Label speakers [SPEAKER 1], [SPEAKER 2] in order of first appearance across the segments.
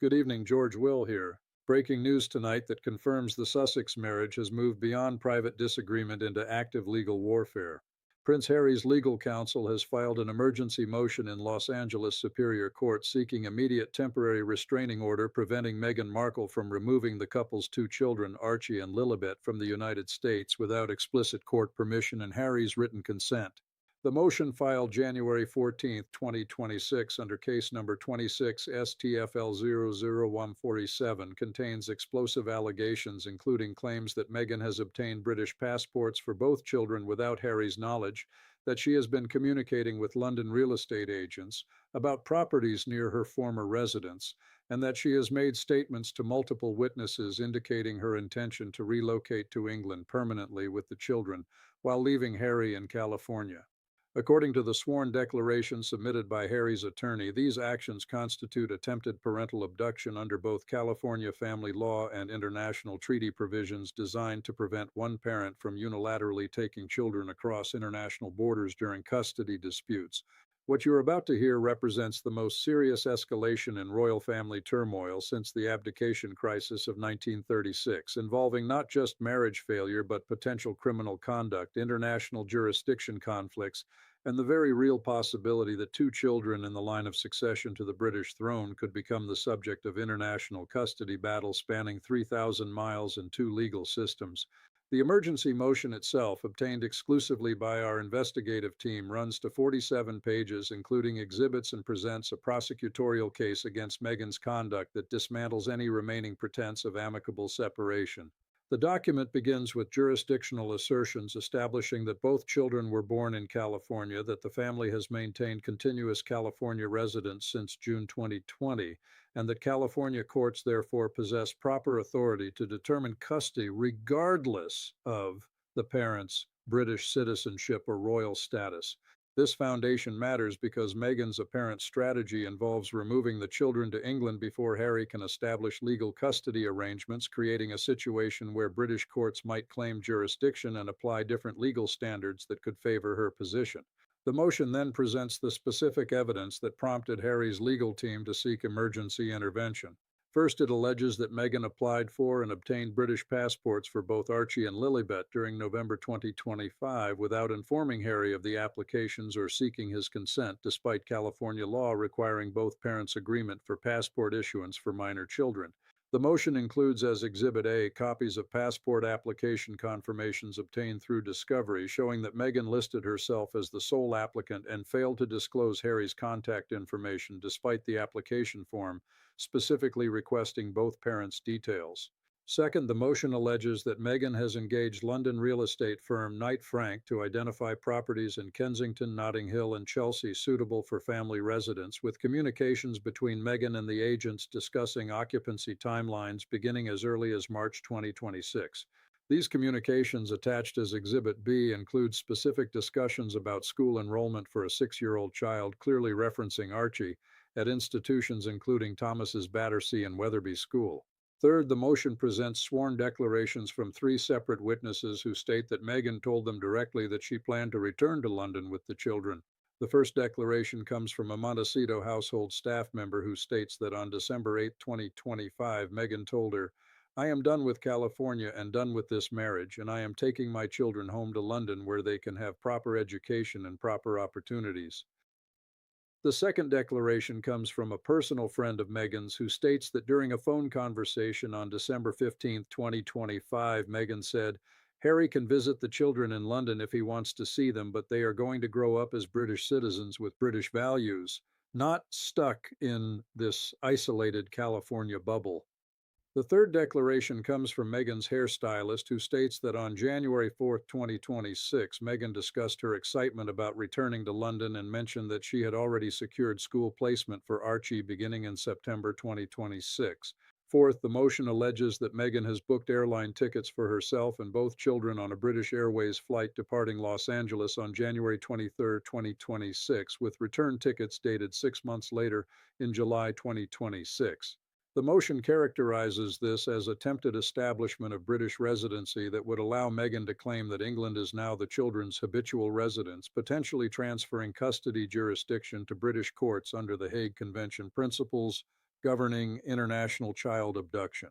[SPEAKER 1] Good evening, George Will here. Breaking news tonight that confirms the Sussex marriage has moved beyond private disagreement into active legal warfare. Prince Harry's legal counsel has filed an emergency motion in Los Angeles Superior Court seeking immediate temporary restraining order preventing Meghan Markle from removing the couple's two children, Archie and Lilibet, from the United States without explicit court permission and Harry's written consent. The motion filed January 14, 2026 under case number 26 STFL 00147 contains explosive allegations including claims that Meghan has obtained British passports for both children without Harry's knowledge, that she has been communicating with London real estate agents about properties near her former residence, and that she has made statements to multiple witnesses indicating her intention to relocate to England permanently with the children while leaving Harry in California. According to the sworn declaration submitted by Harry's attorney, these actions constitute attempted parental abduction under both California family law and international treaty provisions designed to prevent one parent from unilaterally taking children across international borders during custody disputes. What you're about to hear represents the most serious escalation in royal family turmoil since the abdication crisis of 1936, involving not just marriage failure but potential criminal conduct, international jurisdiction conflicts, and the very real possibility that two children in the line of succession to the British throne could become the subject of international custody battles spanning 3,000 miles and two legal systems. The emergency motion itself, obtained exclusively by our investigative team, runs to 47 pages, including exhibits, and presents a prosecutorial case against Meghan's conduct that dismantles any remaining pretense of amicable separation. The document begins with jurisdictional assertions establishing that both children were born in California, that the family has maintained continuous California residence since June 2020, and that California courts therefore possess proper authority to determine custody regardless of the parent's British citizenship or royal status. This foundation matters because Meghan's apparent strategy involves removing the children to England before Harry can establish legal custody arrangements, creating a situation where British courts might claim jurisdiction and apply different legal standards that could favor her position. The motion then presents the specific evidence that prompted Harry's legal team to seek emergency intervention. First, it alleges that Meghan applied for and obtained British passports for both Archie and Lilibet during November 2025 without informing Harry of the applications or seeking his consent, despite California law requiring both parents' agreement for passport issuance for minor children. The motion includes as Exhibit A copies of passport application confirmations obtained through discovery, showing that Meghan listed herself as the sole applicant and failed to disclose Harry's contact information despite the application form specifically requesting both parents' details. Second, the motion alleges that Meghan has engaged London real estate firm Knight Frank to identify properties in Kensington, Notting Hill, and Chelsea suitable for family residence, with communications between Meghan and the agents discussing occupancy timelines beginning as early as March 2026. These communications, attached as Exhibit B, include specific discussions about school enrollment for a 6-year-old child, clearly referencing Archie, at institutions including Thomas's Battersea and Wetherby School. Third, the motion presents sworn declarations from 3 separate witnesses who state that Meghan told them directly that she planned to return to London with the children. The first declaration comes from a Montecito household staff member who states that on December 8, 2025, Meghan told her, "I am done with California and done with this marriage, and I am taking my children home to London where they can have proper education and proper opportunities." The second declaration comes from a personal friend of Meghan's who states that during a phone conversation on December 15, 2025, Meghan said, "Harry can visit the children in London if he wants to see them, but they are going to grow up as British citizens with British values, not stuck in this isolated California bubble." The third declaration comes from Meghan's hairstylist, who states that on January 4, 2026, Meghan discussed her excitement about returning to London and mentioned that she had already secured school placement for Archie beginning in September 2026. Fourth, the motion alleges that Meghan has booked airline tickets for herself and both children on a British Airways flight departing Los Angeles on January 23, 2026, with return tickets dated 6 months later in July 2026. The motion characterizes this as attempted establishment of British residency that would allow Meghan to claim that England is now the children's habitual residence, potentially transferring custody jurisdiction to British courts under the Hague Convention principles, governing international child abduction.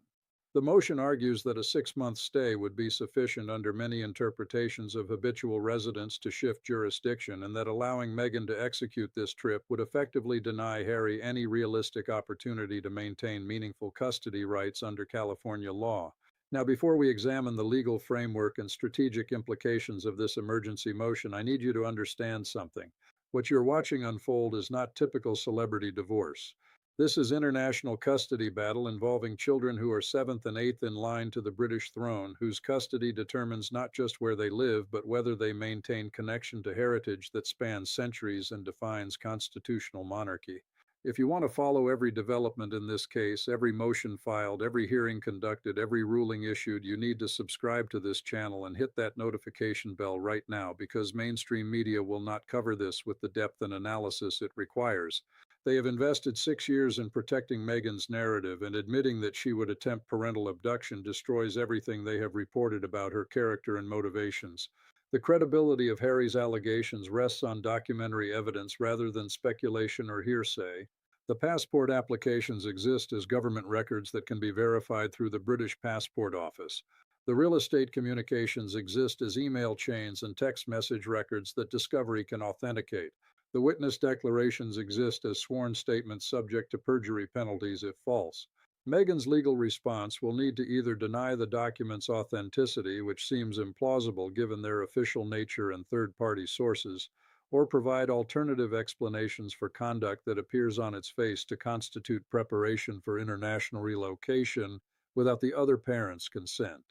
[SPEAKER 1] The motion argues that a 6-month stay would be sufficient under many interpretations of habitual residence to shift jurisdiction, and that allowing Meghan to execute this trip would effectively deny Harry any realistic opportunity to maintain meaningful custody rights under California law. Now, before we examine the legal framework and strategic implications of this emergency motion, I need you to understand something. What you're watching unfold is not typical celebrity divorce. This is international custody battle involving children who are seventh and eighth in line to the British throne, whose custody determines not just where they live, but whether they maintain connection to heritage that spans centuries and defines constitutional monarchy. If you want to follow every development in this case, every motion filed, every hearing conducted, every ruling issued, you need to subscribe to this channel and hit that notification bell right now, because mainstream media will not cover this with the depth and analysis it requires. They have invested 6 years in protecting Meghan's narrative, and admitting that she would attempt parental abduction destroys everything they have reported about her character and motivations. The credibility of Harry's allegations rests on documentary evidence rather than speculation or hearsay. The passport applications exist as government records that can be verified through the British Passport Office. The real estate communications exist as email chains and text message records that Discovery can authenticate. The witness declarations exist as sworn statements subject to perjury penalties if false. Meghan's legal response will need to either deny the documents' authenticity, which seems implausible given their official nature and third-party sources, or provide alternative explanations for conduct that appears on its face to constitute preparation for international relocation without the other parent's consent.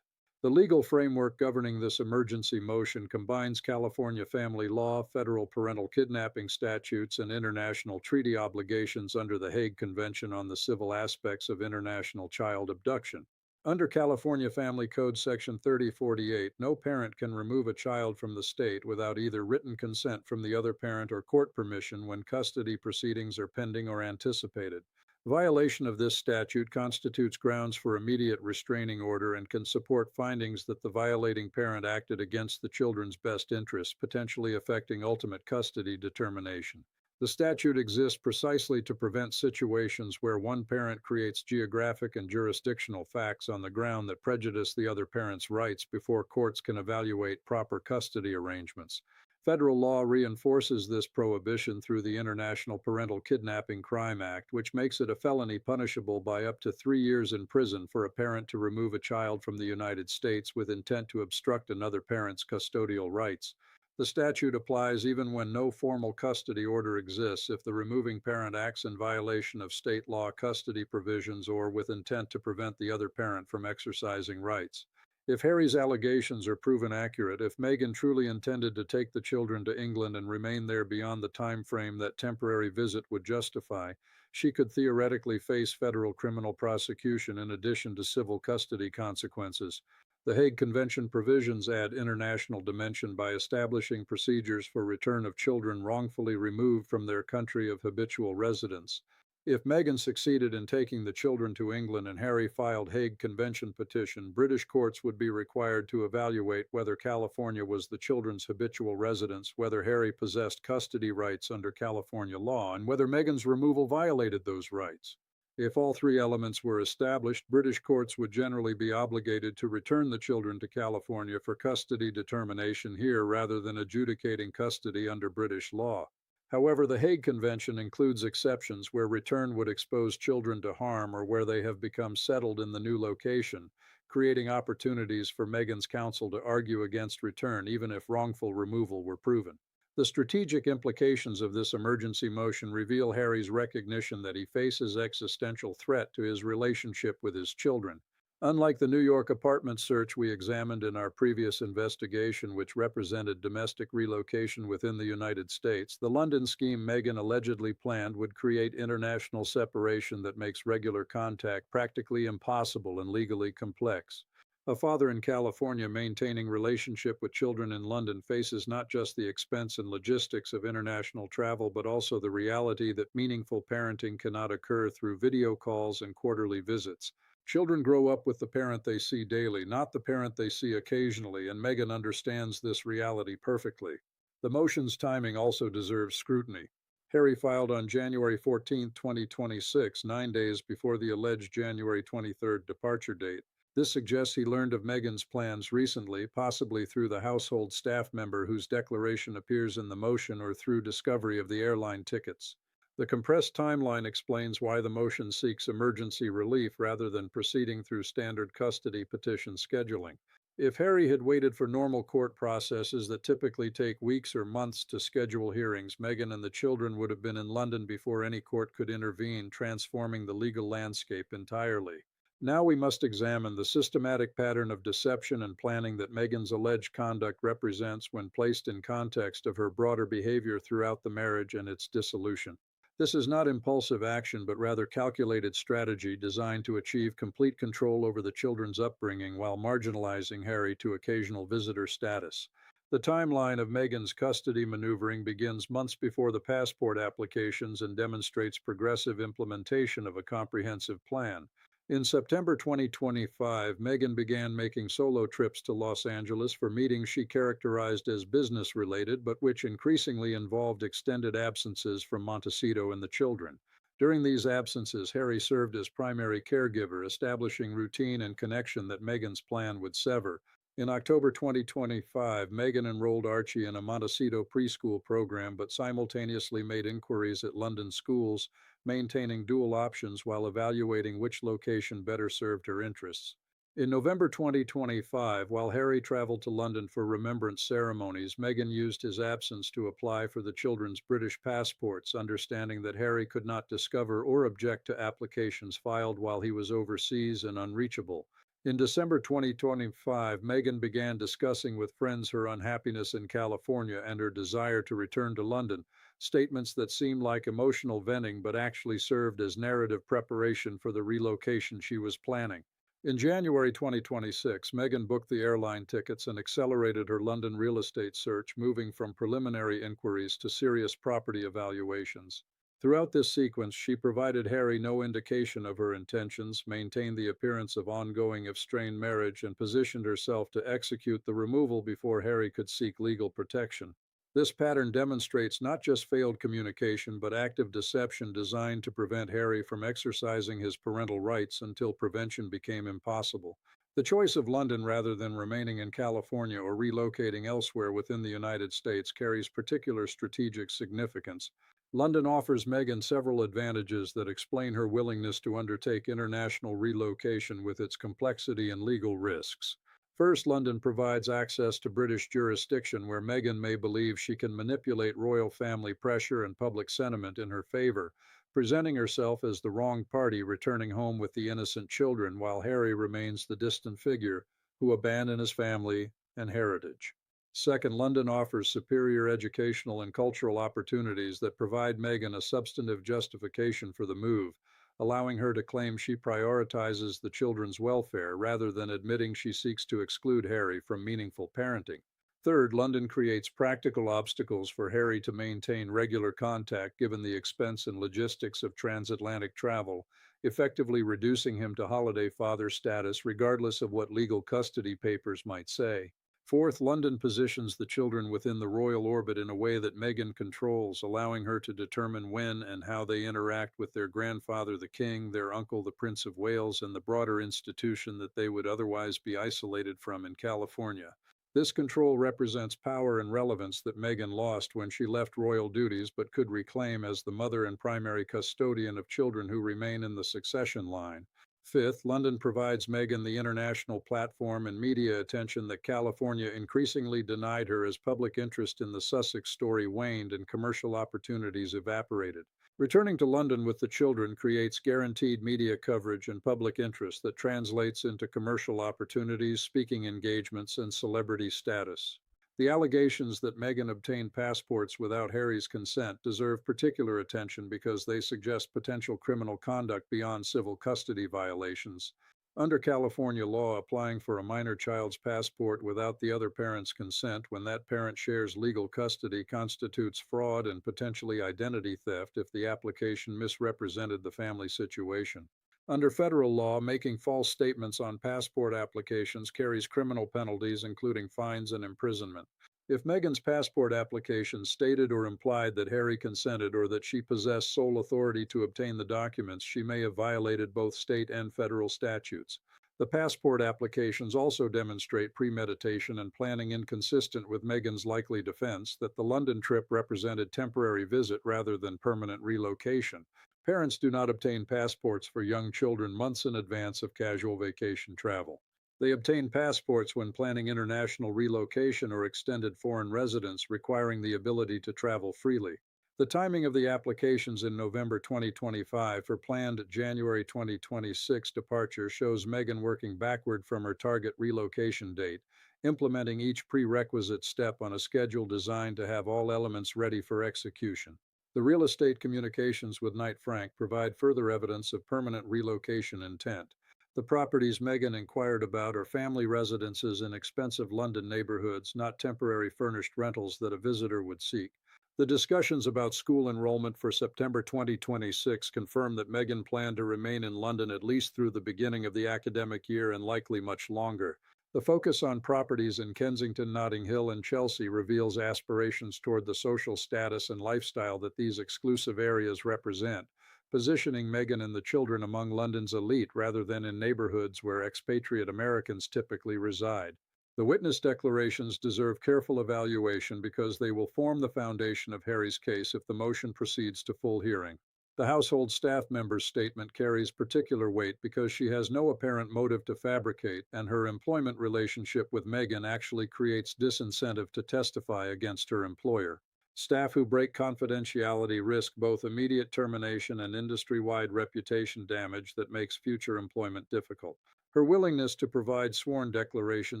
[SPEAKER 1] The legal framework governing this emergency motion combines California family law, federal parental kidnapping statutes, and international treaty obligations under the Hague Convention on the Civil Aspects of International Child Abduction. Under California Family Code Section 3048, no parent can remove a child from the state without either written consent from the other parent or court permission when custody proceedings are pending or anticipated. Violation of this statute constitutes grounds for immediate restraining order and can support findings that the violating parent acted against the children's best interests, potentially affecting ultimate custody determination. The statute exists precisely to prevent situations where one parent creates geographic and jurisdictional facts on the ground that prejudice the other parent's rights before courts can evaluate proper custody arrangements. Federal law reinforces this prohibition through the International Parental Kidnapping Crime Act, which makes it a felony punishable by up to 3 years in prison for a parent to remove a child from the United States with intent to obstruct another parent's custodial rights. The statute applies even when no formal custody order exists if the removing parent acts in violation of state law custody provisions or with intent to prevent the other parent from exercising rights. If Harry's allegations are proven accurate, if Meghan truly intended to take the children to England and remain there beyond the time frame that temporary visit would justify, she could theoretically face federal criminal prosecution in addition to civil custody consequences. The Hague Convention provisions add international dimension by establishing procedures for return of children wrongfully removed from their country of habitual residence. If Meghan succeeded in taking the children to England and Harry filed Hague Convention petition, British courts would be required to evaluate whether California was the children's habitual residence, whether Harry possessed custody rights under California law, and whether Meghan's removal violated those rights. If all three elements were established, British courts would generally be obligated to return the children to California for custody determination here rather than adjudicating custody under British law. However, the Hague Convention includes exceptions where return would expose children to harm or where they have become settled in the new location, creating opportunities for Meghan's counsel to argue against return even if wrongful removal were proven. The strategic implications of this emergency motion reveal Harry's recognition that he faces existential threat to his relationship with his children. Unlike the New York apartment search we examined in our previous investigation, which represented domestic relocation within the United States, the London scheme Meghan allegedly planned would create international separation that makes regular contact practically impossible and legally complex. A father in California maintaining relationship with children in London faces not just the expense and logistics of international travel, but also the reality that meaningful parenting cannot occur through video calls and quarterly visits. Children grow up with the parent they see daily, not the parent they see occasionally, and Meghan understands this reality perfectly. The motion's timing also deserves scrutiny. Harry filed on January 14, 2026, 9 days before the alleged January 23rd departure date. This suggests he learned of Meghan's plans recently, possibly through the household staff member whose declaration appears in the motion or through discovery of the airline tickets. The compressed timeline explains why the motion seeks emergency relief rather than proceeding through standard custody petition scheduling. If Harry had waited for normal court processes that typically take weeks or months to schedule hearings, Meghan and the children would have been in London before any court could intervene, transforming the legal landscape entirely. Now we must examine the systematic pattern of deception and planning that Meghan's alleged conduct represents when placed in context of her broader behavior throughout the marriage and its dissolution. This is not impulsive action, but rather calculated strategy designed to achieve complete control over the children's upbringing while marginalizing Harry to occasional visitor status. The timeline of Meghan's custody maneuvering begins months before the passport applications and demonstrates progressive implementation of a comprehensive plan. In September 2025, Meghan began making solo trips to Los Angeles for meetings she characterized as business related, but which increasingly involved extended absences from Montecito and the children. During these absences, Harry served as primary caregiver, establishing routine and connection that Meghan's plan would sever. In October 2025, Meghan enrolled Archie in a Montecito preschool program but simultaneously made inquiries at London schools, maintaining dual options while evaluating which location better served her interests. In November 2025, while Harry traveled to London for remembrance ceremonies, Meghan used his absence to apply for the children's British passports, understanding that Harry could not discover or object to applications filed while he was overseas and unreachable. In December 2025, Meghan began discussing with friends her unhappiness in California and her desire to return to London, statements that seemed like emotional venting but actually served as narrative preparation for the relocation she was planning. In January 2026, Meghan booked the airline tickets and accelerated her London real estate search, moving from preliminary inquiries to serious property evaluations. Throughout this sequence, she provided Harry no indication of her intentions, maintained the appearance of ongoing if strained marriage, and positioned herself to execute the removal before Harry could seek legal protection. This pattern demonstrates not just failed communication, but active deception designed to prevent Harry from exercising his parental rights until prevention became impossible. The choice of London rather than remaining in California or relocating elsewhere within the United States carries particular strategic significance. London offers Meghan several advantages that explain her willingness to undertake international relocation with its complexity and legal risks. First, London provides access to British jurisdiction where Meghan may believe she can manipulate royal family pressure and public sentiment in her favor, presenting herself as the wrong party returning home with the innocent children while Harry remains the distant figure who abandoned his family and heritage. Second, London offers superior educational and cultural opportunities that provide Meghan a substantive justification for the move, allowing her to claim she prioritizes the children's welfare rather than admitting she seeks to exclude Harry from meaningful parenting. Third, London creates practical obstacles for Harry to maintain regular contact given the expense and logistics of transatlantic travel, effectively reducing him to holiday father status regardless of what legal custody papers might say. Fourth, London positions the children within the royal orbit in a way that Meghan controls, allowing her to determine when and how they interact with their grandfather the king, their uncle the Prince of Wales, and the broader institution that they would otherwise be isolated from in California. This control represents power and relevance that Meghan lost when she left royal duties but could reclaim as the mother and primary custodian of children who remain in the succession line. Fifth, London provides Meghan the international platform and media attention that California increasingly denied her as public interest in the Sussex story waned and commercial opportunities evaporated. Returning to London with the children creates guaranteed media coverage and public interest that translates into commercial opportunities, speaking engagements, and celebrity status. The allegations that Meghan obtained passports without Harry's consent deserve particular attention because they suggest potential criminal conduct beyond civil custody violations. Under California law, applying for a minor child's passport without the other parent's consent when that parent shares legal custody constitutes fraud and potentially identity theft if the application misrepresented the family situation. Under federal law, making false statements on passport applications carries criminal penalties, including fines and imprisonment. If Meghan's passport application stated or implied that Harry consented or that she possessed sole authority to obtain the documents, she may have violated both state and federal statutes. The passport applications also demonstrate premeditation and planning inconsistent with Meghan's likely defense that the London trip represented temporary visit rather than permanent relocation. Parents do not obtain passports for young children months in advance of casual vacation travel. They obtain passports when planning international relocation or extended foreign residence, requiring the ability to travel freely. The timing of the applications in November 2025 for planned January 2026 departure shows Meghan working backward from her target relocation date, implementing each prerequisite step on a schedule designed to have all elements ready for execution. The real estate communications with Knight Frank provide further evidence of permanent relocation intent. The properties Meghan inquired about are family residences in expensive London neighborhoods, not temporary furnished rentals that a visitor would seek. The discussions about school enrollment for September 2026 confirm that Meghan planned to remain in London at least through the beginning of the academic year and likely much longer. The focus on properties in Kensington, Notting Hill, and Chelsea reveals aspirations toward the social status and lifestyle that these exclusive areas represent, positioning Meghan and the children among London's elite rather than in neighborhoods where expatriate Americans typically reside. The witness declarations deserve careful evaluation because they will form the foundation of Harry's case if the motion proceeds to full hearing. The household staff member's statement carries particular weight because she has no apparent motive to fabricate, and her employment relationship with Meghan actually creates disincentive to testify against her employer. Staff who break confidentiality risk both immediate termination and industry-wide reputation damage that makes future employment difficult. Her willingness to provide sworn declaration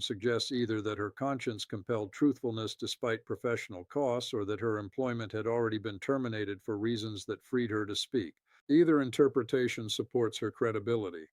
[SPEAKER 1] suggests either that her conscience compelled truthfulness despite professional costs or that her employment had already been terminated for reasons that freed her to speak. Either interpretation supports her credibility.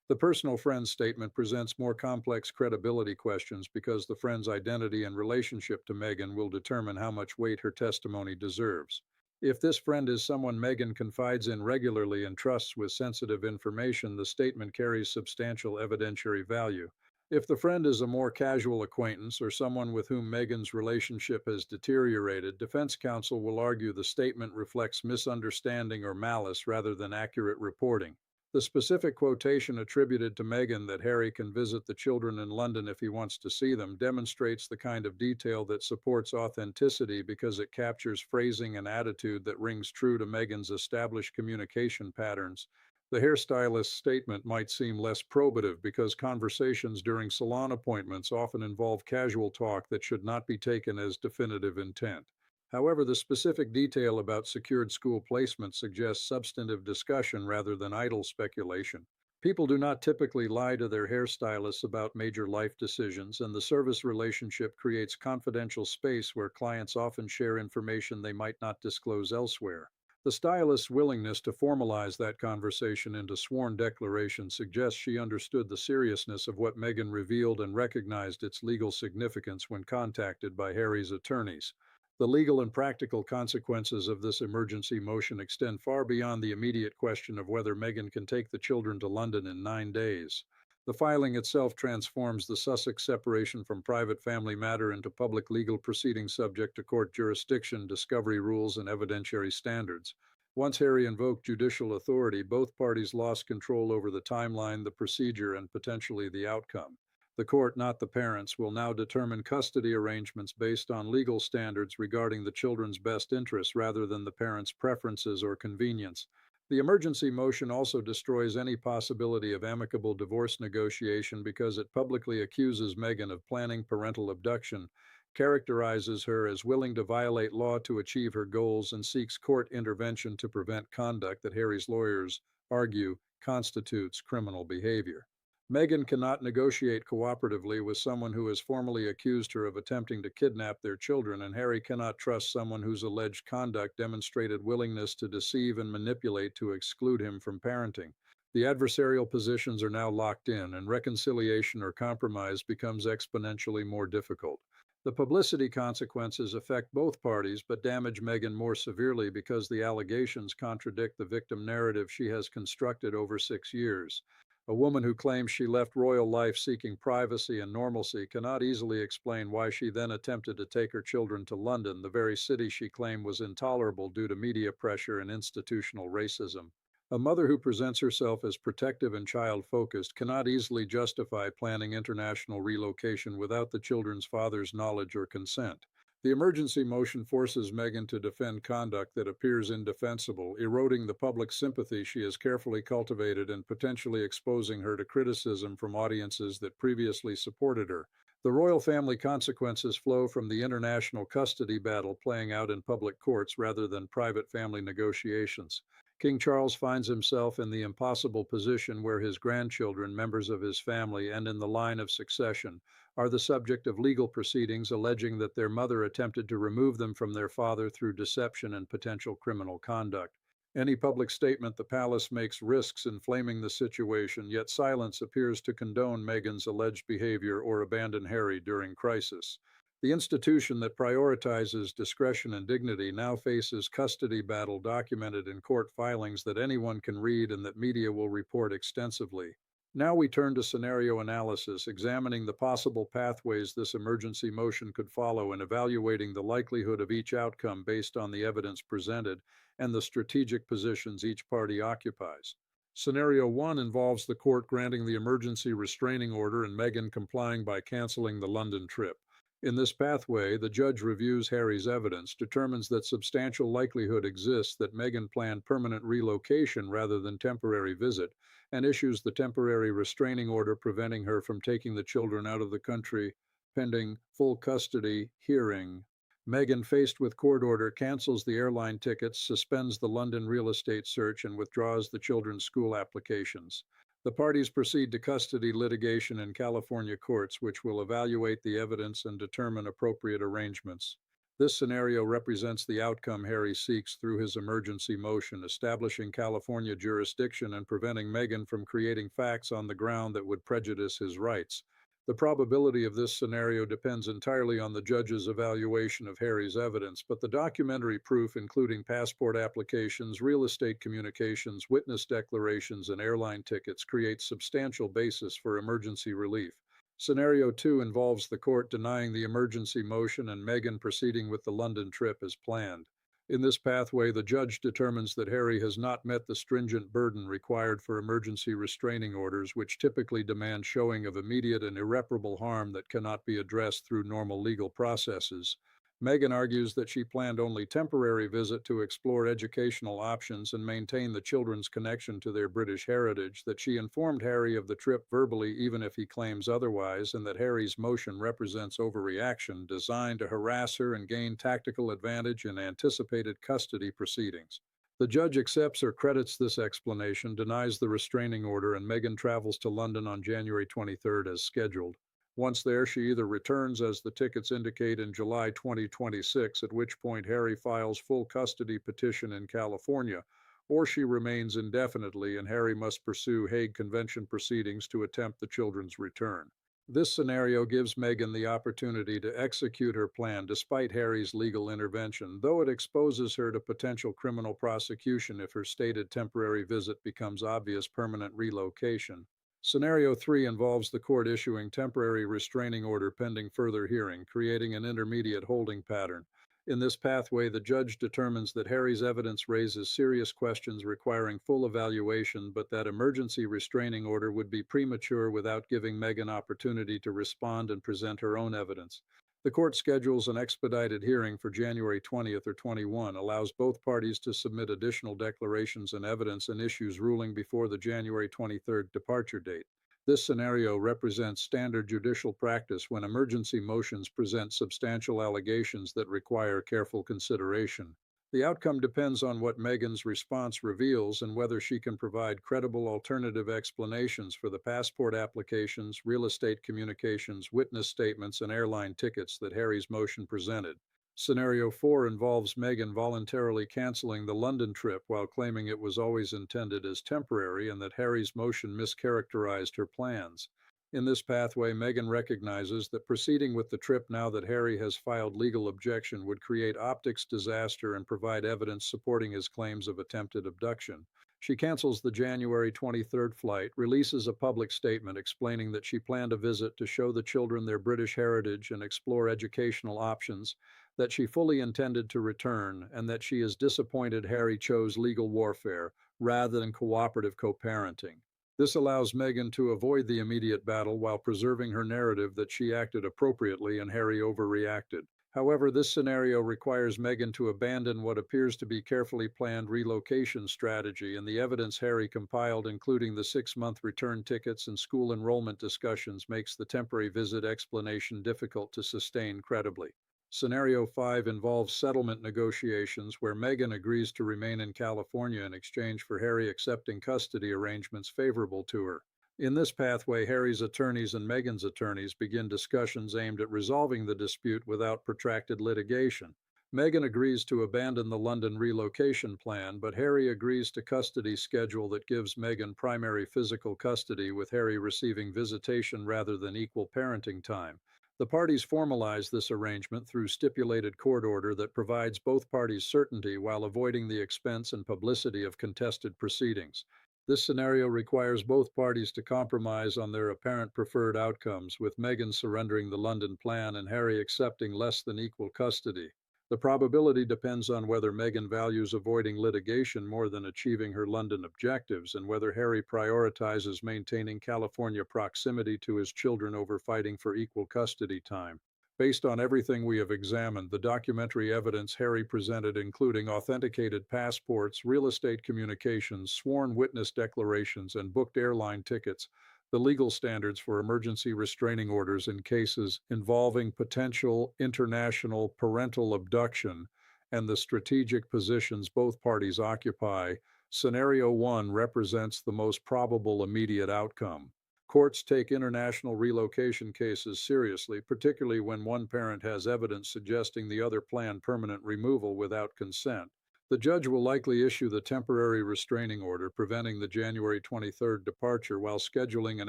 [SPEAKER 1] The personal friend statement presents more complex credibility questions because the friend's identity and relationship to Meghan will determine how much weight her testimony deserves. If this friend is someone Meghan confides in regularly and trusts with sensitive information, the statement carries substantial evidentiary value. If the friend is a more casual acquaintance or someone with whom Meghan's relationship has deteriorated, defense counsel will argue the statement reflects misunderstanding or malice rather than accurate reporting. The specific quotation attributed to Meghan that Harry can visit the children in London if he wants to see them demonstrates the kind of detail that supports authenticity because it captures phrasing and attitude that rings true to Meghan's established communication patterns. The hairstylist's statement might seem less probative because conversations during salon appointments often involve casual talk that should not be taken as definitive intent. However, the specific detail about secured school placement suggests substantive discussion rather than idle speculation. People do not typically lie to their hairstylists about major life decisions, and the service relationship creates confidential space where clients often share information they might not disclose elsewhere. The stylist's willingness to formalize that conversation into sworn declaration suggests she understood the seriousness of what Meghan revealed and recognized its legal significance when contacted by Harry's attorneys. The legal and practical consequences of this emergency motion extend far beyond the immediate question of whether Meghan can take the children to London in 9 days. The filing itself transforms the Sussex separation from private family matter into public legal proceedings subject to court jurisdiction, discovery rules, and evidentiary standards. Once Harry invoked judicial authority, both parties lost control over the timeline, the procedure, and potentially the outcome. The court, not the parents, will now determine custody arrangements based on legal standards regarding the children's best interests rather than the parents' preferences or convenience. The emergency motion also destroys any possibility of amicable divorce negotiation because it publicly accuses Meghan of planning parental abduction, characterizes her as willing to violate law to achieve her goals, and seeks court intervention to prevent conduct that Harry's lawyers argue constitutes criminal behavior. Meghan cannot negotiate cooperatively with someone who has formally accused her of attempting to kidnap their children, and Harry cannot trust someone whose alleged conduct demonstrated willingness to deceive and manipulate to exclude him from parenting. The adversarial positions are now locked in, and reconciliation or compromise becomes exponentially more difficult. The publicity consequences affect both parties but damage Meghan more severely because the allegations contradict the victim narrative she has constructed over 6 years. A woman who claims she left royal life seeking privacy and normalcy cannot easily explain why she then attempted to take her children to London, the very city she claimed was intolerable due to media pressure and institutional racism. A mother who presents herself as protective and child-focused cannot easily justify planning international relocation without the children's father's knowledge or consent. The emergency motion forces Meghan to defend conduct that appears indefensible, eroding the public sympathy she has carefully cultivated and potentially exposing her to criticism from audiences that previously supported her. The royal family consequences flow from the international custody battle playing out in public courts rather than private family negotiations. King Charles finds himself in the impossible position where his grandchildren, members of his family and in the line of succession, are the subject of legal proceedings alleging that their mother attempted to remove them from their father through deception and potential criminal conduct. Any public statement the palace makes risks inflaming the situation, yet silence appears to condone Meghan's alleged behavior or abandon Harry during crisis. The institution that prioritizes discretion and dignity now faces custody battle documented in court filings that anyone can read and that media will report extensively. Now we turn to scenario analysis, examining the possible pathways this emergency motion could follow and evaluating the likelihood of each outcome based on the evidence presented and the strategic positions each party occupies. Scenario 1 involves the court granting the emergency restraining order and Meghan complying by canceling the London trip. In this pathway, the judge reviews Harry's evidence, determines that substantial likelihood exists that Meghan planned permanent relocation rather than temporary visit, and issues the temporary restraining order preventing her from taking the children out of the country pending full custody hearing. Meghan, faced with court order, cancels the airline tickets, suspends the London real estate search, and withdraws the children's school applications. The parties proceed to custody litigation in California courts, which will evaluate the evidence and determine appropriate arrangements. This scenario represents the outcome Harry seeks through his emergency motion, establishing California jurisdiction and preventing Meghan from creating facts on the ground that would prejudice his rights. The probability of this scenario depends entirely on the judge's evaluation of Harry's evidence, but the documentary proof, including passport applications, real estate communications, witness declarations, and airline tickets, creates substantial basis for emergency relief. Scenario 2 involves the court denying the emergency motion and Meghan proceeding with the London trip as planned. In this pathway, the judge determines that Harry has not met the stringent burden required for emergency restraining orders, which typically demand showing of immediate and irreparable harm that cannot be addressed through normal legal processes. Meghan argues that she planned only temporary visit to explore educational options and maintain the children's connection to their British heritage, that she informed Harry of the trip verbally even if he claims otherwise, and that Harry's motion represents overreaction designed to harass her and gain tactical advantage in anticipated custody proceedings. The judge accepts or credits this explanation, denies the restraining order, and Meghan travels to London on January 23rd as scheduled. Once there, she either returns, as the tickets indicate, in July 2026, at which point Harry files full custody petition in California, or she remains indefinitely and Harry must pursue Hague Convention proceedings to attempt the children's return. This scenario gives Meghan the opportunity to execute her plan despite Harry's legal intervention, though it exposes her to potential criminal prosecution if her stated temporary visit becomes obvious permanent relocation. Scenario 3 involves the court issuing temporary restraining order pending further hearing, creating an intermediate holding pattern. In this pathway, the judge determines that Harry's evidence raises serious questions requiring full evaluation, but that emergency restraining order would be premature without giving Meghan opportunity to respond and present her own evidence. The court schedules an expedited hearing for January 20th or 21, allows both parties to submit additional declarations and evidence, and issues ruling before the January 23rd departure date. This scenario represents standard judicial practice when emergency motions present substantial allegations that require careful consideration. The outcome depends on what Meghan's response reveals and whether she can provide credible alternative explanations for the passport applications, real estate communications, witness statements, and airline tickets that Harry's motion presented. Scenario 4 involves Meghan voluntarily canceling the London trip while claiming it was always intended as temporary and that Harry's motion mischaracterized her plans. In this pathway, Meghan recognizes that proceeding with the trip now that Harry has filed legal objection would create optics disaster and provide evidence supporting his claims of attempted abduction. She cancels the January 23rd flight, releases a public statement explaining that she planned a visit to show the children their British heritage and explore educational options, that she fully intended to return, and that she is disappointed Harry chose legal warfare rather than cooperative co-parenting. This allows Meghan to avoid the immediate battle while preserving her narrative that she acted appropriately and Harry overreacted. However, this scenario requires Meghan to abandon what appears to be carefully planned relocation strategy, and the evidence Harry compiled, including the 6-month return tickets and school enrollment discussions, makes the temporary visit explanation difficult to sustain credibly. Scenario 5 involves settlement negotiations where Meghan agrees to remain in California in exchange for Harry accepting custody arrangements favorable to her. In this pathway, Harry's attorneys and Meghan's attorneys begin discussions aimed at resolving the dispute without protracted litigation. Meghan agrees to abandon the London relocation plan, but Harry agrees to custody schedule that gives Meghan primary physical custody, with Harry receiving visitation rather than equal parenting time. The parties formalize this arrangement through stipulated court order that provides both parties certainty while avoiding the expense and publicity of contested proceedings. This scenario requires both parties to compromise on their apparent preferred outcomes, with Meghan surrendering the London plan and Harry accepting less than equal custody. The probability depends on whether Meghan values avoiding litigation more than achieving her London objectives, and whether Harry prioritizes maintaining California proximity to his children over fighting for equal custody time. Based on everything we have examined, the documentary evidence Harry presented, including authenticated passports, real estate communications, sworn witness declarations, and booked airline tickets, the legal standards for emergency restraining orders in cases involving potential international parental abduction, and the strategic positions both parties occupy, Scenario 1 represents the most probable immediate outcome. Courts take international relocation cases seriously, particularly when one parent has evidence suggesting the other planned permanent removal without consent. The judge will likely issue the temporary restraining order preventing the January 23rd departure while scheduling an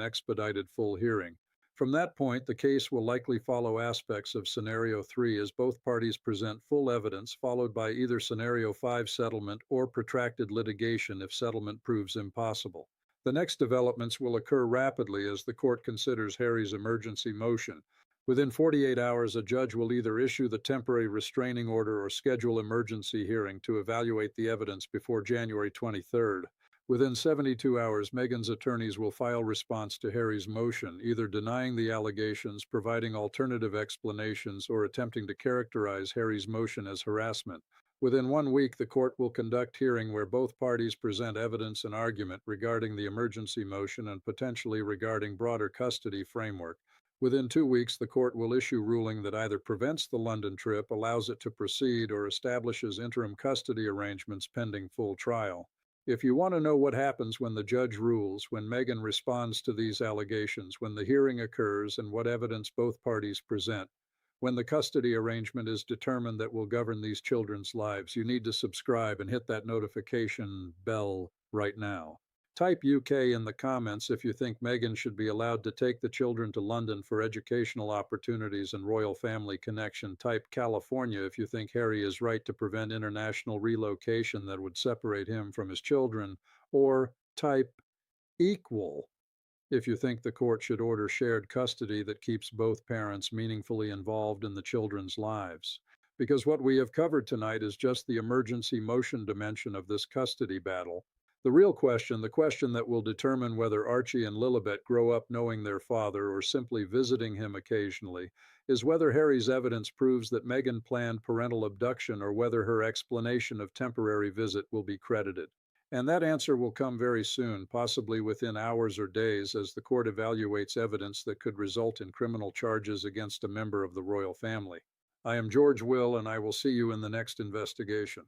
[SPEAKER 1] expedited full hearing. From that point, the case will likely follow aspects of Scenario 3 as both parties present full evidence, followed by either Scenario 5 settlement or protracted litigation if settlement proves impossible. The next developments will occur rapidly as the court considers Harry's emergency motion. Within 48 hours, a judge will either issue the temporary restraining order or schedule emergency hearing to evaluate the evidence before January 23rd. Within 72 hours, Meghan's attorneys will file response to Harry's motion, either denying the allegations, providing alternative explanations, or attempting to characterize Harry's motion as harassment. Within 1 week, the court will conduct hearing where both parties present evidence and argument regarding the emergency motion and potentially regarding broader custody framework. Within 2 weeks, the court will issue ruling that either prevents the London trip, allows it to proceed, or establishes interim custody arrangements pending full trial. If you want to know what happens when the judge rules, when Meghan responds to these allegations, when the hearing occurs, and what evidence both parties present, when the custody arrangement is determined that will govern these children's lives, you need to subscribe and hit that notification bell right now. Type UK in the comments if you think Meghan should be allowed to take the children to London for educational opportunities and royal family connection. Type California if you think Harry is right to prevent international relocation that would separate him from his children. Or type equal if you think the court should order shared custody that keeps both parents meaningfully involved in the children's lives. Because what we have covered tonight is just the emergency motion dimension of this custody battle. The real question, the question that will determine whether Archie and Lilibet grow up knowing their father or simply visiting him occasionally, is whether Harry's evidence proves that Meghan planned parental abduction or whether her explanation of temporary visit will be credited. And that answer will come very soon, possibly within hours or days, as the court evaluates evidence that could result in criminal charges against a member of the royal family. I am George Will, and I will see you in the next investigation.